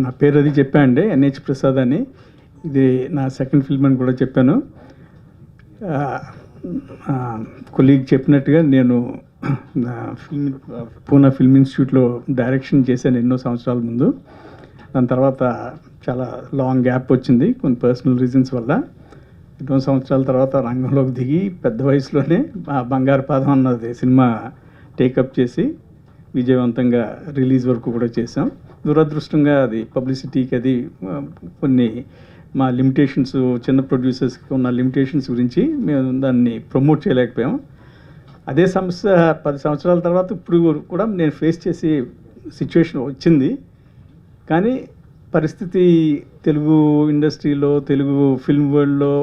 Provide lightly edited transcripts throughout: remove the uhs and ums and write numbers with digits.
నా పేరు అది చెప్పా అండి, ఎన్హెచ్ ప్రసాద్ అని. ఇది నా సెకండ్ ఫిల్మ్ అని కూడా చెప్పాను. కొలీగ్ చెప్పినట్టుగా నేను పూనా ఫిల్మ్ ఇన్స్టిట్యూట్లో డైరెక్షన్ చేశాను ఎన్నో సంవత్సరాల ముందు. దాని తర్వాత చాలా లాంగ్ గ్యాప్ వచ్చింది కొన్ని పర్సనల్ రీజన్స్ వల్ల. ఎన్నో సంవత్సరాల తర్వాత రంగంలోకి దిగి పెద్ద వయసులోనే బంగారు పాదం అన్నది సినిమా టేకప్ చేసి విజయవంతంగా రిలీజ్ వరకు కూడా చేసాం. దురదృష్టంగా అది పబ్లిసిటీకి అది కొన్ని మా లిమిటేషన్స్, చిన్న ప్రొడ్యూసర్స్కి ఉన్న లిమిటేషన్స్ గురించి మేము దాన్ని ప్రమోట్ చేయలేకపోయాం. అదే సమస్య 10 సంవత్సరాల తర్వాత ఇప్పుడు కూడా నేను ఫేస్ చేసే సిచ్యువేషన్ వచ్చింది. కానీ పరిస్థితి తెలుగు ఇండస్ట్రీలో, తెలుగు ఫిల్మ్ వరల్డ్లో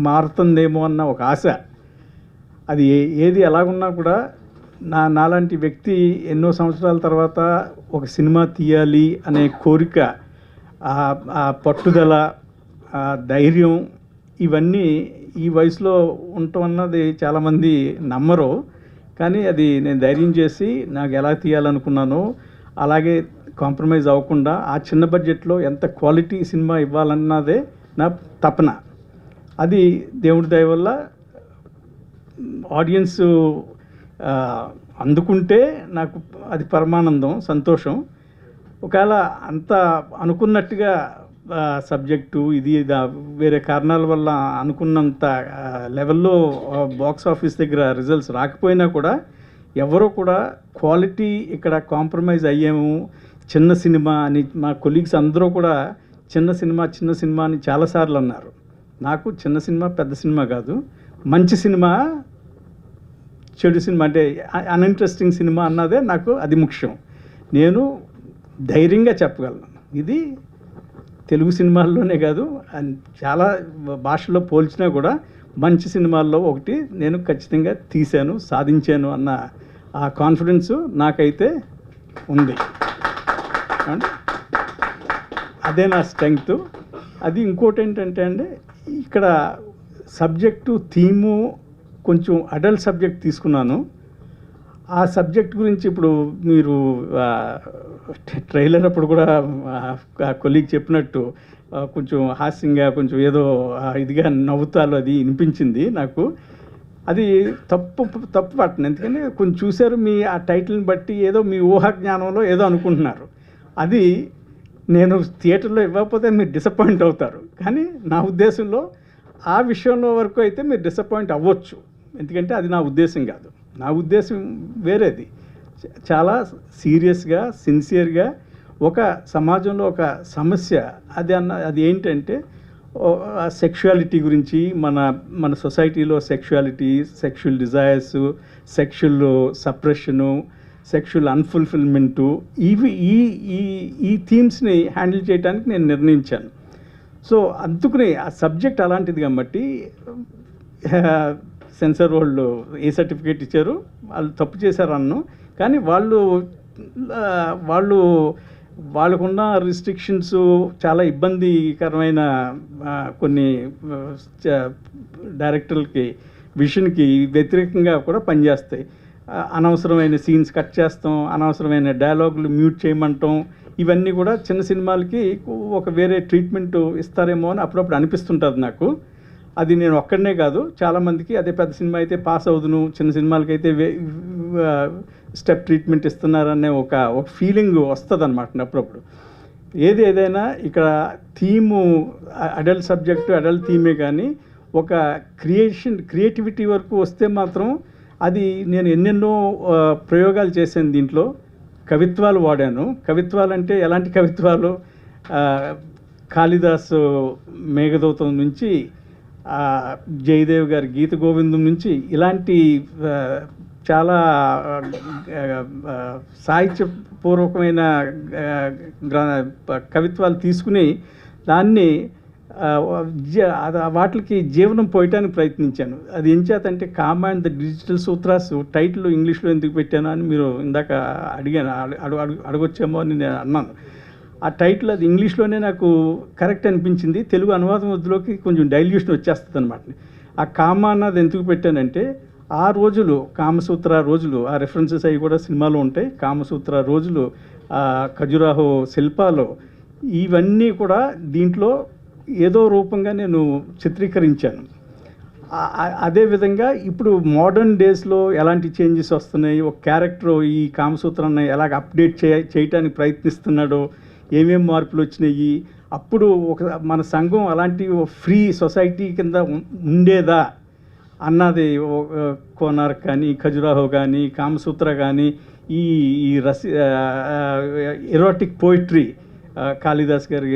మారుతుందేమో అన్న ఒక ఆశ. అది ఏది ఎలాగున్నా కూడా నాలాంటి వ్యక్తి ఎన్నో సంవత్సరాల తర్వాత ఒక సినిమా తీయాలి అనే కోరిక, ఆ పట్టుదల, ఆ ధైర్యం, ఇవన్నీ ఈ వయసులో ఉండటం అన్నది చాలామంది నమ్మరు. కానీ అది నేను ధైర్యం చేసి నాకు ఎలా తీయాలనుకున్నానో అలాగే కాంప్రమైజ్ అవ్వకుండా ఆ చిన్న బడ్జెట్లో ఎంత క్వాలిటీ సినిమా ఇవ్వాలన్నదే నా తపన. అది దేవుడి దయ వల్ల ఆడియన్స్ అందుకుంటే నాకు అది పరమానందం, సంతోషం. ఒకవేళ అంత అనుకున్నట్టుగా సబ్జెక్టు ఇది వేరే కారణాల వల్ల అనుకున్నంత లెవెల్లో బాక్స్ ఆఫీస్ దగ్గర రిజల్ట్స్ రాకపోయినా కూడా ఎవరో కూడా క్వాలిటీ ఇక్కడ కాంప్రమైజ్ అయ్యాము, చిన్న సినిమా అని మా కొలీగ్స్ అందరూ కూడా చిన్న సినిమా అని చాలాసార్లు అన్నారు. నాకు చిన్న సినిమా పెద్ద సినిమా కాదు, మంచి సినిమా చెడు సినిమా అంటే అన్ఇంట్రెస్టింగ్ సినిమా అన్నదే నాకు అది ముఖ్యం. నేను ధైర్యంగా చెప్పగలను, ఇది తెలుగు సినిమాల్లోనే కాదు చాలా భాషల్లో పోల్చినా కూడా మంచి సినిమాల్లో ఒకటి నేను ఖచ్చితంగా తీశాను, సాధించాను అన్న ఆ కాన్ఫిడెన్స్ నాకైతే ఉంది. అదే నా స్ట్రెంగ్త్. అది ఇంకోటి ఏంటంటే అండి, ఇక్కడ సబ్జెక్టు థీము కొంచెం అడల్ట్ సబ్జెక్ట్ తీసుకున్నాను. ఆ సబ్జెక్ట్ గురించి ఇప్పుడు మీరు ట్రైలర్ అప్పుడు కూడా కొలీగ్ చెప్పినట్టు కొంచెం హాస్యంగా, కొంచెం ఏదో ఇదిగా నవ్వుతాలు అది వినిపించింది నాకు. అది తప్పు పట్టను, ఎందుకంటే కొంచెం చూశారు మీ ఆ టైటిల్ని బట్టి ఏదో మీ ఊహాజ్ఞానంలో ఏదో అనుకుంటున్నారు. అది నేను థియేటర్లో ఇవ్వకపోతే మీరు డిసప్పాయింట్ అవుతారు. కానీ నా ఉద్దేశంలో ఆ విషయంలో వరకు అయితే మీరు డిసప్పాయింట్ అవ్వచ్చు, ఎందుకంటే అది నా ఉద్దేశం కాదు. నా ఉద్దేశం వేరేది. చాలా సీరియస్గా, సిన్సియర్గా ఒక సమాజంలో ఒక సమస్య అది ఏంటంటే సెక్షువాలిటీ గురించి, మన సొసైటీలో sexuality, sexual desires, sexual suppression, sexual unfulfilment, ఈ థీమ్స్ని హ్యాండిల్ చేయడానికి నేను నిర్ణయించాను. సో అందుకని ఆ సబ్జెక్ట్ అలాంటిది కాబట్టి సెన్సార్ వాళ్ళు ఏ సర్టిఫికేట్ ఇచ్చారు, వాళ్ళు తప్పు చేశారు అన్ను. కానీ వాళ్ళకున్న రిస్ట్రిక్షన్స్ చాలా ఇబ్బందికరమైన కొన్ని డైరెక్టర్లకి విషన్కి వ్యతిరేకంగా కూడా పనిచేస్తాయి. అనవసరమైన సీన్స్ కట్ చేస్తాం, అనవసరమైన డైలాగులు మ్యూట్ చేయమంటాం, ఇవన్నీ కూడా చిన్న సినిమాలకి ఒక వేరే ట్రీట్మెంట్ ఇస్తారేమో అని అప్పుడప్పుడు అనిపిస్తుంటుంది నాకు. అది నేను ఒక్కడనే కాదు, చాలామందికి అదే పెద్ద సినిమా అయితే పాస్ అవుదును, చిన్న సినిమాలకైతే స్టెప్ ట్రీట్మెంట్ ఇస్తున్నారనే ఒక ఫీలింగ్ వస్తుంది అనమాట అప్పుడప్పుడు. ఏదైనా ఇక్కడ థీము అడల్ట్ సబ్జెక్టు, అడల్ట్ థీమే, కానీ ఒక క్రియేటివిటీ వరకు వస్తే మాత్రం అది నేను ఎన్నెన్నో ప్రయోగాలు చేశాను. దీంట్లో కవిత్వాలు వాడాను. కవిత్వాలు అంటే ఎలాంటి కవిత్వాలు, కాళిదాసు మేఘదూతం నుంచి, జయదేవ్ గారి గీత గోవిందం నుంచి ఇలాంటి చాలా సాహిత్యపూర్వకమైన కవిత్వాలు తీసుకుని దాన్ని వాటికి జీవనం పోయటానికి ప్రయత్నించాను. అది ఏం చేతంటే Kama and the digital sutras title ఇంగ్లీష్లో ఎందుకు పెట్టాను అని మీరు ఇందాక అడగొచ్చేమో అని నేను అన్నాను. ఆ టైటిల్ అది ఇంగ్లీష్లోనే నాకు కరెక్ట్ అనిపించింది, తెలుగు అనువాదం వద్దులోకి కొంచెం డైల్యూషన్ వచ్చేస్తుంది అనమాట. ఆ కామ అన్నది ఎందుకు పెట్టానంటే ఆ రోజులు కామసూత్ర రోజులు, ఆ రెఫరెన్సెస్ అవి కూడా సినిమాలో ఉంటాయి. కామసూత్ర రోజులు, ఖజురాహో శిల్పాలు, ఇవన్నీ కూడా దీంట్లో ఏదో రూపంగా నేను చిత్రీకరించాను. అదేవిధంగా ఇప్పుడు మోడర్న్ డేస్లో ఎలాంటి చేంజెస్ వస్తున్నాయి, ఒక క్యారెక్టర్ ఈ కామసూత్రాన్ని ఎలాగ అప్డేట్ చేయటానికి ప్రయత్నిస్తున్నాడో, ఏమేమి మార్పులు వచ్చినాయి, అప్పుడు మన సంఘం అలాంటి ఫ్రీ సొసైటీ కింద ఉండేదా అన్నది కోనార్క్ కానీ, ఖజురాహో కానీ, కామసూత్ర కానీ, ఈ ఎరోటిక్ పోయిట్రీ, కాళిదాస్ గారి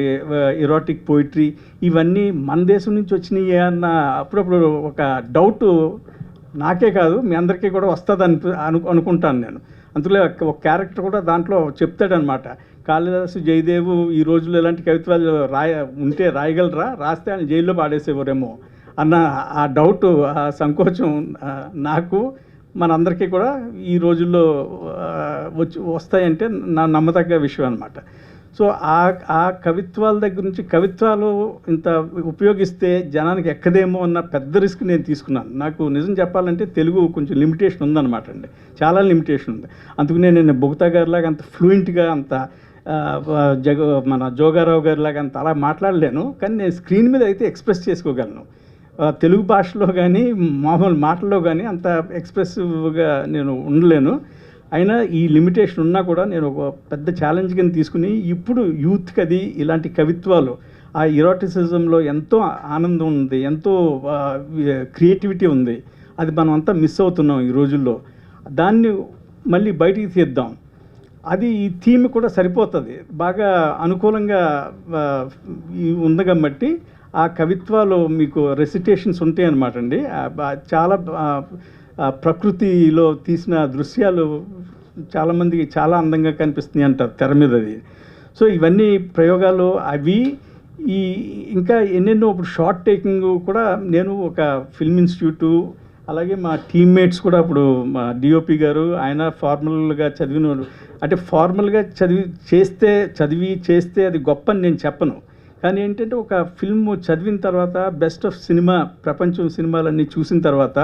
ఎరోటిక్ పోయిట్రీ, ఇవన్నీ మన దేశం నుంచి వచ్చినాయి అన్న అప్పుడప్పుడు ఒక డౌట్ నాకే కాదు మీ అందరికీ కూడా వస్తుంది అనుకుంటాను నేను. అందులో ఒక క్యారెక్టర్ కూడా దాంట్లో చెప్తాడనమాట, కాళిదాసు జయదేవు ఈ రోజుల్లో ఎలాంటి కవిత్వాలు ఉంటే రాయగలరా, రాస్తే ఆయన జైల్లో పాడేసేవారేమో అన్న ఆ డౌట్, ఆ సంకోచం నాకు మనందరికీ కూడా ఈ రోజుల్లో వస్తాయంటే నా నమ్మదగ్గ విషయం అనమాట. సో ఆ కవిత్వాల దగ్గర నుంచి కవిత్వాలు ఇంత ఉపయోగిస్తే జనానికి ఎక్కదేమో అన్న పెద్ద రిస్క్ నేను తీసుకున్నాను. నాకు నిజం చెప్పాలంటే తెలుగు కొంచెం లిమిటేషన్ ఉందన్నమాట అండి, చాలా లిమిటేషన్ ఉంది. అందుకనే నేను బొగతా గారిలాగా అంత ఫ్లూయెంట్గా అంత మన జోగారావు గారిలాగా అంత అలా మాట్లాడలేను, కానీ నేను స్క్రీన్ మీద అయితే ఎక్స్ప్రెస్ చేసుకోగలను. తెలుగు భాషలో కానీ మామూలు మాటల్లో కానీ అంత ఎక్స్ప్రెసివ్గా నేను ఉండలేను. అయినా ఈ లిమిటేషన్ ఉన్నా కూడా నేను ఒక పెద్ద ఛాలెంజ్ కింద తీసుకుని ఇప్పుడు యూత్కి అది ఇలాంటి కవిత్వాలు, ఆ ఇరోటిసిజంలో ఎంతో ఆనందం ఉంది, ఎంతో క్రియేటివిటీ ఉంది, అది మనం అంతా మిస్ అవుతున్నాం ఈ రోజుల్లో. దాన్ని మళ్ళీ బయటికి తీద్దాం, అది ఈ థీమ్ కూడా సరిపోతుంది, బాగా అనుకూలంగా ఉంది కాబట్టి ఆ కవిత్వాలు మీకు రెసిటేషన్స్ ఉంటాయి అన్నమాట అండి. చాలా ప్రకృతిలో తీసిన దృశ్యాలు చాలామందికి చాలా అందంగా కనిపిస్తున్నాయి అంటారు తెర మీద అది. సో ఇవన్నీ ప్రయోగాలు అవి ఇంకా ఎన్నెన్నో ఇప్పుడు షార్ట్ టేకింగ్ కూడా నేను ఒక ఫిల్మ్ ఇన్స్టిట్యూటు, అలాగే మా టీమ్మేట్స్ కూడా ఇప్పుడు మా డిఓపి గారు ఆయన ఫార్మల్గా చదివిన, అంటే ఫార్మల్గా చదివి చేస్తే అది గొప్ప అని నేను చెప్పను, కానీ ఏంటంటే ఒక ఫిల్మ్ చదివిన తర్వాత బెస్ట్ ఆఫ్ సినిమా, ప్రపంచం సినిమాలన్నీ చూసిన తర్వాత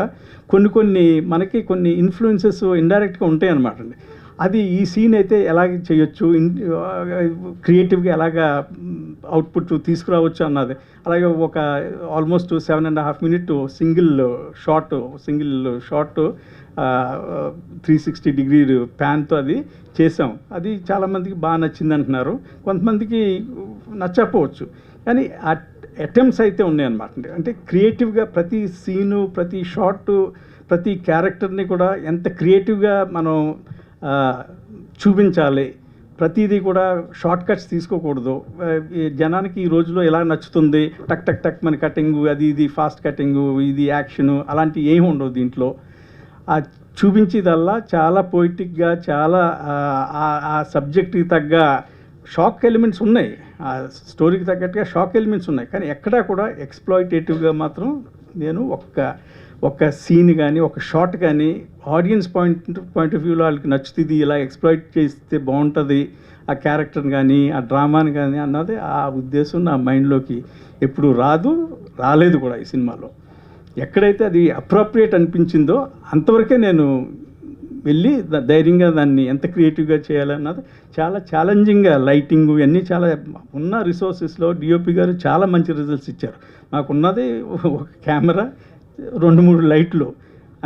కొన్ని మనకి కొన్ని ఇన్ఫ్లుయెన్సెస్ ఇండైరెక్ట్గా ఉంటాయి అన్నమాట అండి. అది ఈ సీన్ అయితే ఎలాగ చేయొచ్చు, క్రియేటివ్గా ఎలాగ అవుట్పుట్ తీసుకురావచ్చు అన్నది. అలాగే ఒక almost 7.5 minute single shot 360 degree ప్యాన్తో అది చేసాం. అది చాలామందికి బాగా నచ్చింది అంటున్నారు, కొంతమందికి నచ్చకపోవచ్చు, కానీ అటెంప్ట్స్ అయితే ఉన్నాయన్నమాట. అంటే క్రియేటివ్గా ప్రతి సీను, ప్రతి షాట్, ప్రతి క్యారెక్టర్ని కూడా ఎంత క్రియేటివ్గా మనం చూపించాలి, ప్రతిదీ కూడా షార్ట్ కట్స్ తీసుకోకూడదు. జనానికి ఈ రోజులో ఎలా నచ్చుతుంది, టక్ టక్ టక్ మన కటింగు, ఇది ఫాస్ట్ కటింగు, ఇది యాక్షను, అలాంటివి ఏమి ఉండవు దీంట్లో. చూపించేదల్లా చాలా పోయిటిక్గా, చాలా ఆ సబ్జెక్ట్కి తగ్గ షాక్ ఎలిమెంట్స్ ఉన్నాయి, ఆ స్టోరీకి తగ్గట్టుగా షాక్ ఎలిమెంట్స్ ఉన్నాయి, కానీ ఎక్కడా కూడా ఎక్స్ప్లాయిటేటివ్గా మాత్రం నేను ఒక సీన్ కానీ ఒక షాట్ కానీ ఆడియన్స్ పాయింట్ ఆఫ్ వ్యూలో వాళ్ళకి నచ్చుతుంది, ఇలా ఎక్స్ప్లాయిట్ చేస్తే బాగుంటుంది ఆ క్యారెక్టర్ని కానీ ఆ డ్రామాని కానీ అన్నది ఆ ఉద్దేశం నా మైండ్లోకి ఎప్పుడు రాలేదు కూడా. ఈ సినిమాలో ఎక్కడైతే అది అప్రోప్రియేట్ అనిపించిందో అంతవరకే నేను వెళ్ళి ధైర్యంగా దాన్ని ఎంత క్రియేటివ్గా చేయాలన్నది చాలా ఛాలెంజింగ్గా, లైటింగ్ ఇవన్నీ చాలా ఉన్న రిసోర్సెస్లో డిఓపి గారు చాలా మంచి రిజల్ట్స్ ఇచ్చారు. మాకున్నది ఒక కెమెరా, 2-3 లైట్లు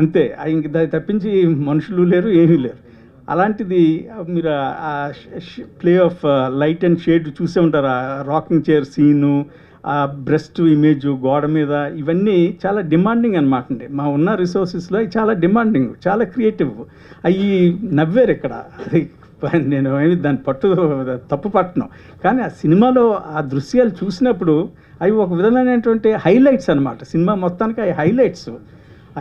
అంతే, ఇంక దాన్ని తప్పించి మనుషులు లేరు, ఏమీ లేరు. అలాంటిది మీరు ఆ play of light and shade చూసే ఉంటారు, ఆ రాకింగ్ చైర్ సీను, ఆ బ్రెస్ట్ ఇమేజ్ గోడ మీద, ఇవన్నీ చాలా డిమాండింగ్ అనమాట అండి. మా ఉన్న రిసోర్సెస్లో చాలా డిమాండింగ్, చాలా క్రియేటివ్. అవి నవ్వారు ఇక్కడ, అది నేను ఏమి దాన్ని తప్పు పట్టను, కానీ ఆ సినిమాలో ఆ దృశ్యాలు చూసినప్పుడు అవి ఒక విధమైనటువంటి హైలైట్స్ అనమాట. సినిమా మొత్తానికి అవి హైలైట్స్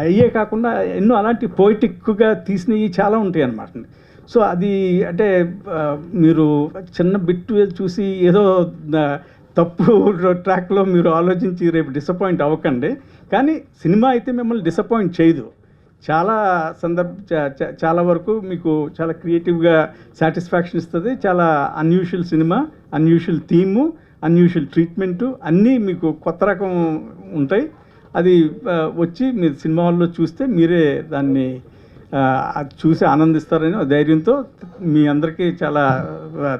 అయ్యే కాకుండా ఎన్నో అలాంటి పోయిటిక్గా తీసినవి చాలా ఉంటాయి అన్నమాట. సో అది అంటే మీరు చిన్న బిట్ చూసి ఏదో తప్పు ట్రాక్లో మీరు ఆలోచించి రేపు డిసప్పాయింట్ అవ్వకండి, కానీ సినిమా అయితే మిమ్మల్ని డిసప్పాయింట్ చేయదు. చాలా వరకు మీకు చాలా క్రియేటివ్గా సాటిస్ఫాక్షన్ ఇస్తుంది. చాలా unusual cinema, unusual theme, unusual treatment అన్నీ మీకు కొత్త రకం ఉంటాయి. అది వచ్చి మీరు సినిమా హాల్లో చూస్తే మీరే దాన్ని చూసి ఆనందిస్తారని ధైర్యంతో మీ అందరికీ చాలా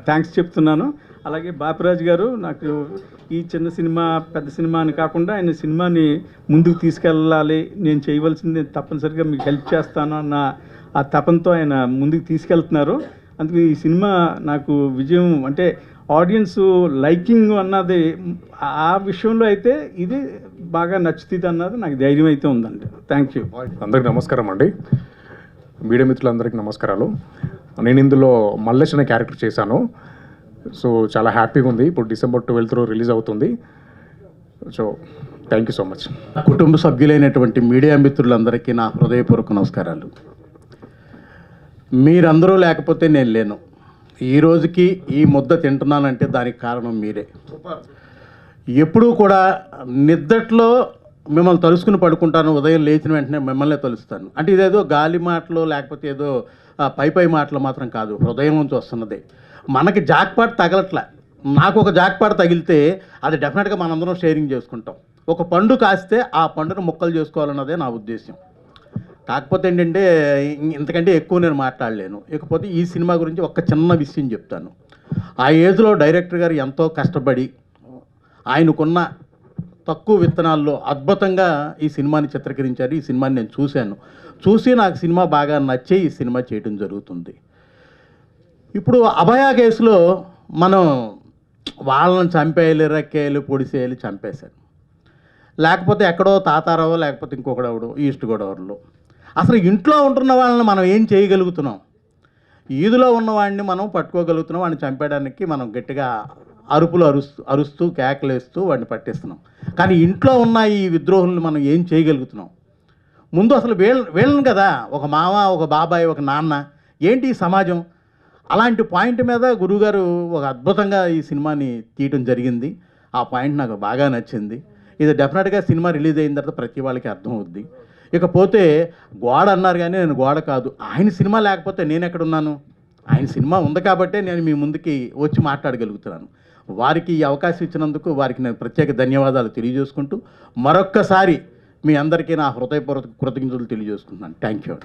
థ్యాంక్స్ చెప్తున్నాను. అలాగే బాపిరాజు గారు నాకు ఈ చిన్న సినిమా పెద్ద సినిమా అని కాకుండా ఆయన సినిమాని ముందుకు తీసుకెళ్ళాలి, నేను చేయవలసింది తప్పనిసరిగా మీకు హెల్ప్ చేస్తాను అన్న ఆ తపంతో ఆయన ముందుకు తీసుకెళ్తున్నారు. అందుకే ఈ సినిమా నాకు విజయం అంటే ఆడియన్స్ లైకింగ్ అన్నది ఆ విషయంలో అయితే ఇది బాగా నచ్చుతుంది అన్నది నాకు ధైర్యం అయితే ఉందండి. Thank you. అందరికి నమస్కారం అండి, మీడియా మిత్రులందరికీ నమస్కారాలు. నేను ఇందులో మల్లేష్ అనే క్యారెక్టర్ చేశాను. సో చాలా హ్యాపీగా ఉంది. ఇప్పుడు December 12th రిలీజ్ అవుతుంది. So thank you so much. కుటుంబ సభ్యులైనటువంటి మీడియా మిత్రులందరికీ నా హృదయపూర్వక నమస్కారాలు. మీరందరూ లేకపోతే నేను లేను. ఈ రోజుకి ఈ ముద్ద తింటున్నానంటే దానికి కారణం మీరే. ఎప్పుడూ కూడా నిద్దట్లో మిమ్మల్ని తలుసుకుని పడుకుంటాను, ఉదయం లేచిన వెంటనే మిమ్మల్నే తలుస్తాను. అంటే ఇదేదో గాలి మాటలు లేకపోతే ఏదో పై మాటలు మాత్రం కాదు, హృదయం నుంచి వస్తున్నదే. మనకి జాక్పాట్ తగలట్లే. నాకు ఒక జాక్పాట్ తగిలితే అది డెఫినెట్గా మనందరం షేరింగ్ చేసుకుంటాం. ఒక పండు కాస్తే ఆ పండును ముక్కలు చేసుకోవాలన్నదే నా ఉద్దేశం. కాకపోతే ఏంటంటే ఇంతకంటే ఎక్కువ నేను మాట్లాడలేను. ఇకపోతే ఈ సినిమా గురించి ఒక చిన్న విషయం చెప్తాను. ఆ ఏజ్లో డైరెక్టర్ గారు ఎంతో కష్టపడి ఆయనకున్న తక్కువ విత్తనాల్లో అద్భుతంగా ఈ సినిమాని చిత్రీకరించారు. ఈ సినిమాని నేను చూసి నాకు సినిమా బాగా నచ్చే ఈ సినిమా చేయడం జరుగుతుంది. ఇప్పుడు అభయ కేసులో మనం వాళ్ళని చంపేయాలి, రెక్కేయాలి, పొడిసేయాలి, చంపేశారు. లేకపోతే ఎక్కడో తాతారావో లేకపోతే ఇంకొకడెవడో ఈస్ట్ గోదావరిలో. అసలు ఇంట్లో ఉంటున్న వాళ్ళని మనం ఏం చేయగలుగుతున్నాం? ఈదులో ఉన్నవాడిని మనం పట్టుకోగలుగుతున్నాం, వాడిని చంపేయడానికి మనం గట్టిగా అరుపులు అరుస్తూ కేకలేస్తూ వాడిని పట్టిస్తున్నాం. కానీ ఇంట్లో ఉన్న ఈ విద్రోహుల్ని మనం ఏం చేయగలుగుతున్నాం? ముందు అసలు వీళ్ళని కదా, ఒక మామ, ఒక బాబాయ్, ఒక నాన్న, ఏంటి ఈ సమాజం? అలాంటి పాయింట్ మీద గురువుగారు ఒక అద్భుతంగా ఈ సినిమాని తీయటం జరిగింది. ఆ పాయింట్ నాకు బాగా నచ్చింది. ఇది డెఫినెట్గా సినిమా రిలీజ్ అయిన తర్వాత ప్రతి వాళ్ళకి అర్థం అవుద్ది. ఇకపోతే గోడ అన్నారు కానీ నేను గోడ కాదు. ఆయన సినిమా లేకపోతే నేను ఎక్కడున్నాను? ఆయన సినిమా ఉంది కాబట్టే నేను మీ ముందుకి వచ్చి మాట్లాడగలుగుతున్నాను. వారికి ఈ అవకాశం ఇచ్చినందుకు వారికి నేను ప్రత్యేక ధన్యవాదాలు తెలియజేసుకుంటూ మరొక్కసారి మీ అందరికీ నా హృదయపూర్వక కృతజ్ఞతలు తెలియజేసుకుంటున్నాను. Thank you.